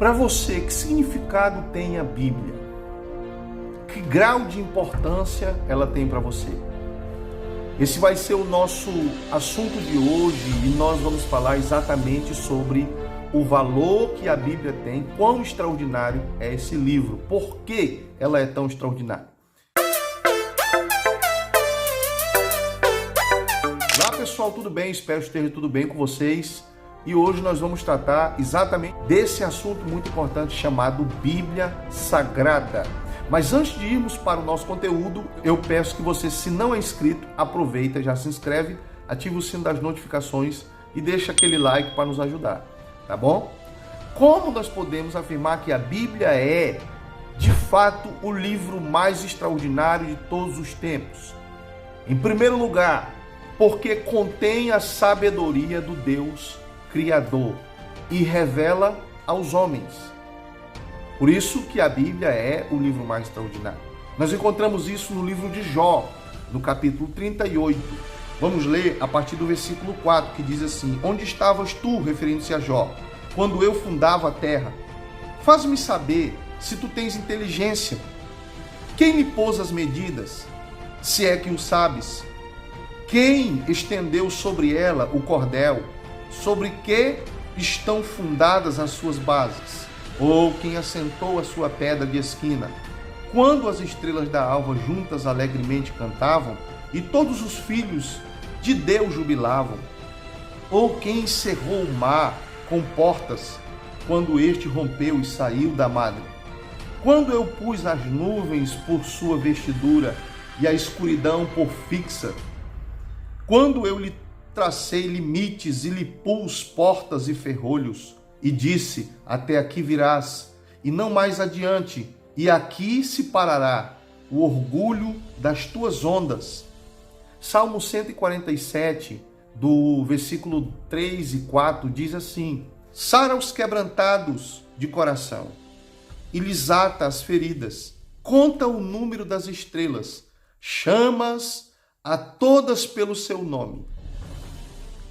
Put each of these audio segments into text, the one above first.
Para você, que significado tem a Bíblia? Que grau de importância ela tem para você? Esse vai ser o nosso assunto de hoje e nós vamos falar exatamente sobre o valor que a Bíblia tem, quão extraordinário é esse livro, por que ela é tão extraordinária. Olá pessoal, tudo bem? Espero que esteja tudo bem com vocês. E hoje nós vamos tratar exatamente desse assunto muito importante chamado Bíblia Sagrada. Mas antes de irmos para o nosso conteúdo, eu peço que você, se não é inscrito, aproveita, já se inscreve, ativa o sino das notificações e deixa aquele like para nos ajudar, tá bom? Como nós podemos afirmar que a Bíblia é, de fato, o livro mais extraordinário de todos os tempos? Em primeiro lugar, porque contém a sabedoria do Deus Criador e revela aos homens. Por isso que a Bíblia é o livro mais extraordinário. Nós encontramos isso no livro de Jó, no capítulo 38. Vamos ler a partir do versículo 4, que diz assim: Onde estavas tu, referindo-se a Jó, quando eu fundava a terra? Faz-me saber se tu tens inteligência. Quem lhe pôs as medidas, se é que o sabes? Quem estendeu sobre ela o cordel? Sobre que estão fundadas as suas bases? Ou quem assentou a sua pedra de esquina? Quando as estrelas da alva juntas alegremente cantavam, e todos os filhos de Deus jubilavam? Ou quem encerrou o mar com portas, quando este rompeu e saiu da madre? Quando eu pus as nuvens por sua vestidura, e a escuridão por fixa? Quando eu lhe tracei limites e lhe pus portas e ferrolhos, e disse: até aqui virás, e não mais adiante, e aqui se parará o orgulho das tuas ondas. Salmo 147, do versículo 3 e 4, diz assim: Sara os quebrantados de coração, e lhes ata as feridas, conta o número das estrelas, chamas a todas pelo seu nome.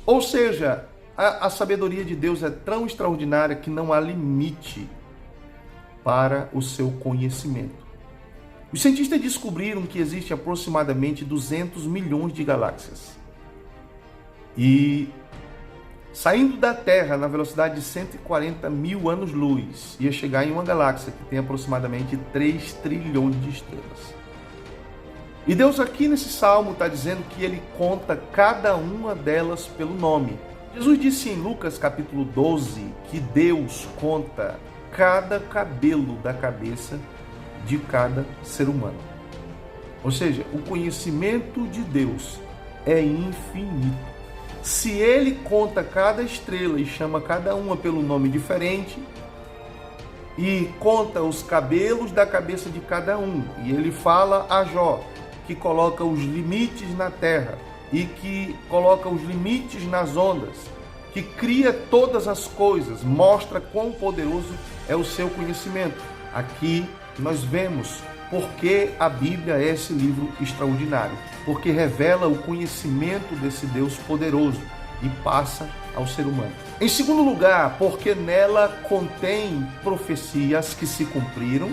Ou seja, a sabedoria de Deus é tão extraordinária que não há limite para o seu conhecimento. Os cientistas descobriram que existe aproximadamente 200 milhões de galáxias. E saindo da Terra na velocidade de 140 mil anos-luz, ia chegar em uma galáxia que tem aproximadamente 3 trilhões de estrelas. E Deus aqui nesse salmo está dizendo que ele conta cada uma delas pelo nome. Jesus disse em Lucas capítulo 12 que Deus conta cada cabelo da cabeça de cada ser humano. Ou seja, o conhecimento de Deus é infinito. Se ele conta cada estrela e chama cada uma pelo nome diferente, e conta os cabelos da cabeça de cada um, e ele fala a Jó, que coloca os limites na terra e que coloca os limites nas ondas, que cria todas as coisas, mostra quão poderoso é o seu conhecimento. Aqui nós vemos porque a Bíblia é esse livro extraordinário, porque revela o conhecimento desse Deus poderoso e passa ao ser humano. Em segundo lugar, porque nela contém profecias que se cumpriram,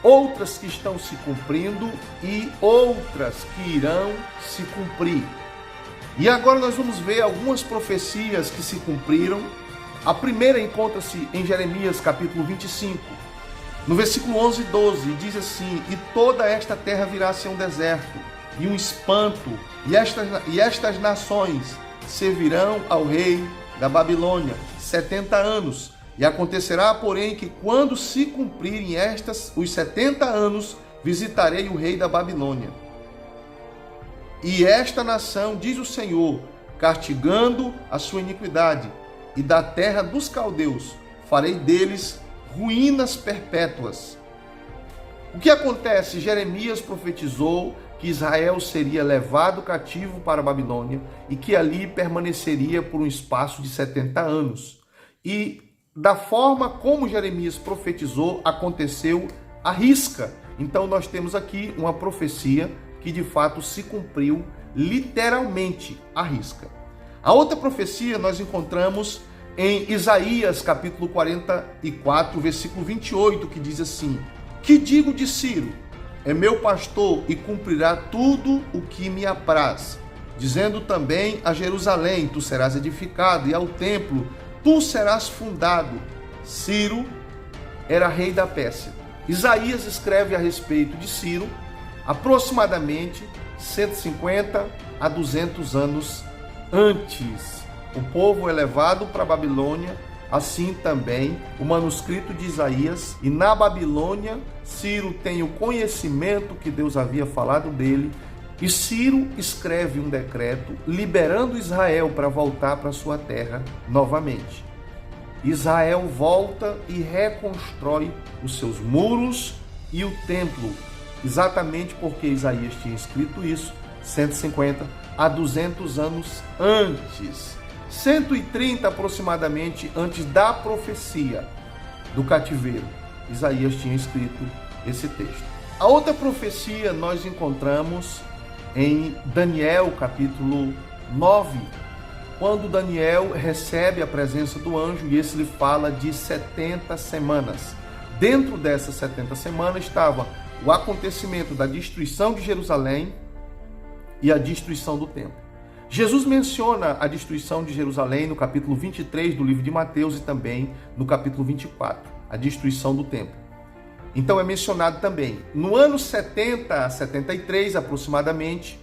outras que estão se cumprindo e outras que irão se cumprir. E agora nós vamos ver algumas profecias que se cumpriram. A primeira encontra-se em Jeremias capítulo 25, no versículo 11 e 12, diz assim: E toda esta terra virá a ser um deserto e um espanto, e estas nações servirão ao rei da Babilônia 70 anos. E acontecerá, porém, que quando se cumprirem os 70 anos, visitarei o rei da Babilônia. E esta nação, diz o Senhor, castigando a sua iniquidade, e da terra dos caldeus farei deles ruínas perpétuas. O que acontece? Jeremias profetizou que Israel seria levado cativo para a Babilônia e que ali permaneceria por um espaço de 70 anos. E da forma como Jeremias profetizou, aconteceu à risca. Então nós temos aqui uma profecia que de fato se cumpriu literalmente à risca. A outra profecia nós encontramos em Isaías capítulo 44, versículo 28, que diz assim: que digo de Ciro? É meu pastor e cumprirá tudo o que me apraz. Dizendo também a Jerusalém, tu serás edificado, e ao templo, tu serás fundado. Ciro era rei da Pérsia. Isaías escreve a respeito de Ciro aproximadamente 150 a 200 anos antes. O povo é levado para a Babilônia, assim também o manuscrito de Isaías, e na Babilônia Ciro tem o conhecimento que Deus havia falado dele, e Ciro escreve um decreto liberando Israel para voltar para sua terra novamente. Israel volta e reconstrói os seus muros e o templo, exatamente porque Isaías tinha escrito isso 150 a 200 anos antes, 130 aproximadamente antes da profecia do cativeiro. Isaías tinha escrito esse texto. A outra profecia nós encontramos em Daniel capítulo 9, quando Daniel recebe a presença do anjo e esse lhe fala de 70 semanas. Dentro dessas 70 semanas estava o acontecimento da destruição de Jerusalém e a destruição do templo. Jesus menciona a destruição de Jerusalém no capítulo 23 do livro de Mateus e também no capítulo 24, a destruição do templo. Então é mencionado também. No ano 70 a 73 aproximadamente,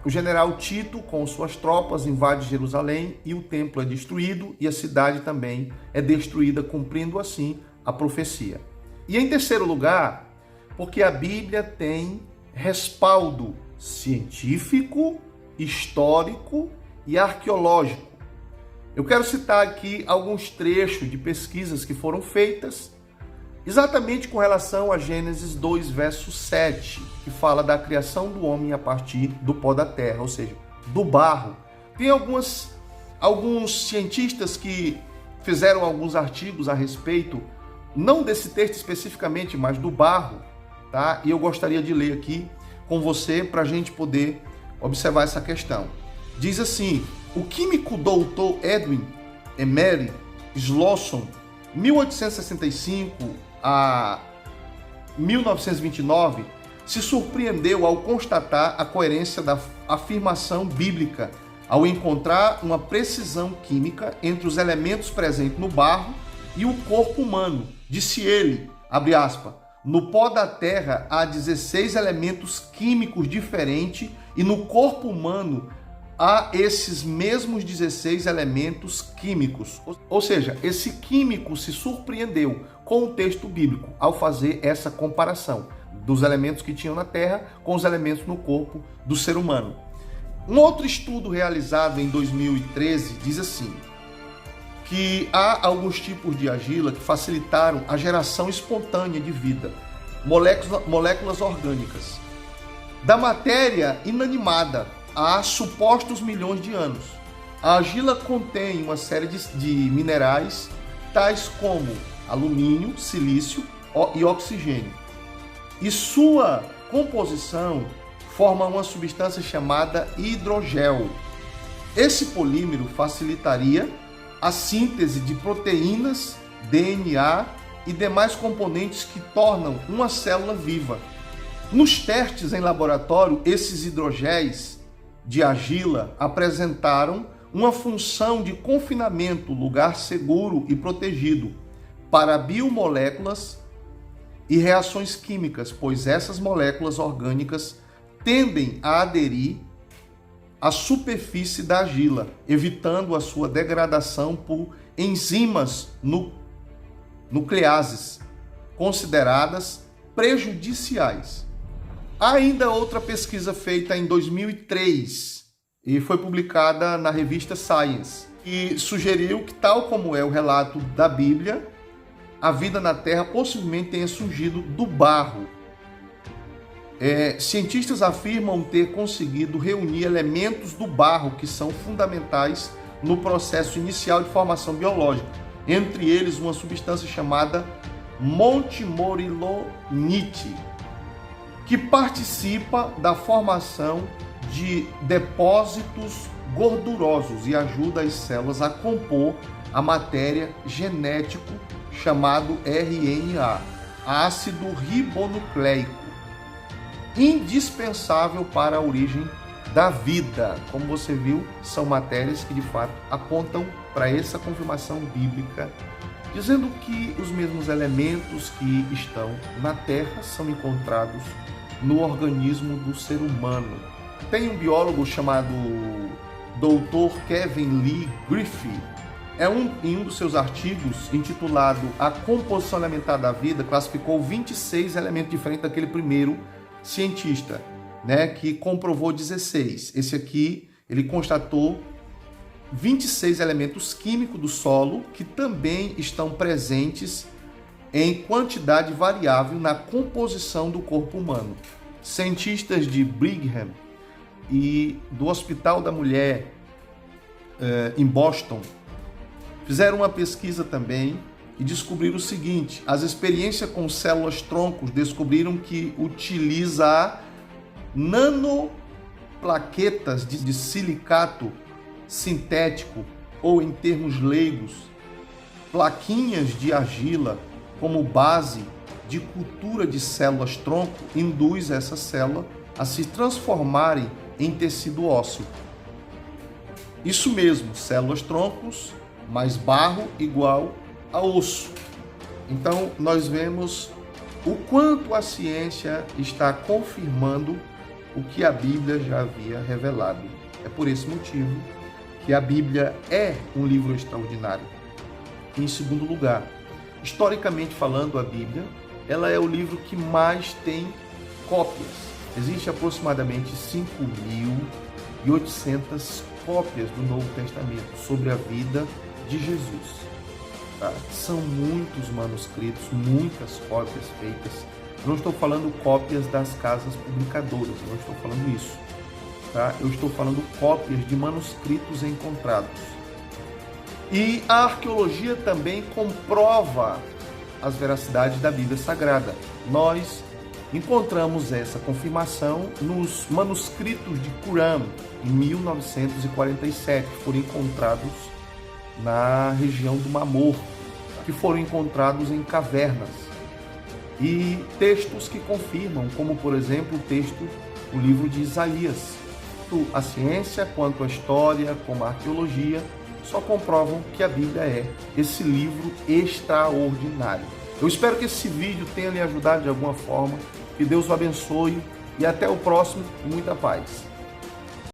o general Tito com suas tropas invade Jerusalém e o templo é destruído e a cidade também é destruída, cumprindo assim a profecia. E em terceiro lugar, porque a Bíblia tem respaldo científico, histórico e arqueológico. Eu quero citar aqui alguns trechos de pesquisas que foram feitas exatamente com relação a Gênesis 2, verso 7, que fala da criação do homem a partir do pó da terra, ou seja, do barro. Tem alguns cientistas que fizeram alguns artigos a respeito, não desse texto especificamente, mas do barro, tá? E eu gostaria de ler aqui com você para a gente poder observar essa questão. Diz assim: o químico doutor Edwin Emery Slosson, 1865 a 1929, se surpreendeu ao constatar a coerência da afirmação bíblica, ao encontrar uma precisão química entre os elementos presentes no barro e o corpo humano. Disse ele, abre aspas, no pó da terra há 16 elementos químicos diferentes e no corpo humano há esses mesmos 16 elementos químicos. Ou seja, esse químico se surpreendeu com o texto bíblico ao fazer essa comparação dos elementos que tinham na terra com os elementos no corpo do ser humano. Um outro estudo realizado em 2013 diz assim, que há alguns tipos de argila que facilitaram a geração espontânea de vida, moléculas orgânicas. Da matéria inanimada há supostos milhões de anos. A argila contém uma série de minerais, tais como alumínio, silício e oxigênio. E sua composição forma uma substância chamada hidrogel. Esse polímero facilitaria a síntese de proteínas, DNA e demais componentes que tornam uma célula viva. Nos testes em laboratório, esses hidrogéis de argila apresentaram uma função de confinamento, lugar seguro e protegido para biomoléculas e reações químicas, pois essas moléculas orgânicas tendem a aderir à superfície da argila, evitando a sua degradação por enzimas nucleases, consideradas prejudiciais. Há ainda outra pesquisa feita em 2003 e foi publicada na revista Science, e sugeriu que, tal como é o relato da Bíblia, a vida na Terra possivelmente tenha surgido do barro. Cientistas afirmam ter conseguido reunir elementos do barro que são fundamentais no processo inicial de formação biológica, entre eles uma substância chamada montmorillonite, que participa da formação de depósitos gordurosos e ajuda as células a compor a matéria genético chamado RNA, ácido ribonucleico, indispensável para a origem da vida. Como você viu, são matérias que de fato apontam para essa confirmação bíblica, dizendo que os mesmos elementos que estão na Terra são encontrados no organismo do ser humano. Tem um biólogo chamado Dr. Kevin Lee Griffith. Em um dos seus artigos, intitulado A Composição Elementar da Vida, classificou 26 elementos diferentes daquele primeiro cientista, que comprovou 16. Esse aqui, ele constatou 26 elementos químicos do solo que também estão presentes em quantidade variável na composição do corpo humano. Cientistas de Brigham e do Hospital da Mulher em Boston fizeram uma pesquisa também e descobriram o seguinte: as experiências com células troncos descobriram que utiliza nanoplaquetas de silicato sintético, ou em termos leigos, plaquinhas de argila como base de cultura de células tronco, induz essa célula a se transformarem em tecido ósseo. Isso mesmo, células troncos mais barro igual a osso. Então nós vemos o quanto a ciência está confirmando o que a Bíblia já havia revelado. É por esse motivo que a Bíblia é um livro extraordinário. Em segundo lugar, historicamente falando, a Bíblia, ela é o livro que mais tem cópias. Existe aproximadamente 5.800 cópias do Novo Testamento sobre a vida de Jesus. São muitos manuscritos, muitas cópias feitas. Não estou falando cópias das casas publicadoras, não estou falando isso. Eu estou falando cópias de manuscritos encontrados. E a arqueologia também comprova as veracidades da Bíblia Sagrada. Nós encontramos essa confirmação nos manuscritos de Qumran, em 1947, que foram encontrados na região do Mar Morto, que foram encontrados em cavernas. E textos que confirmam, como por exemplo o livro de Isaías. Tanto a ciência quanto a história, como a arqueologia, só comprovam que a Bíblia é esse livro extraordinário. Eu espero que esse vídeo tenha lhe ajudado de alguma forma, que Deus o abençoe e até o próximo, muita paz.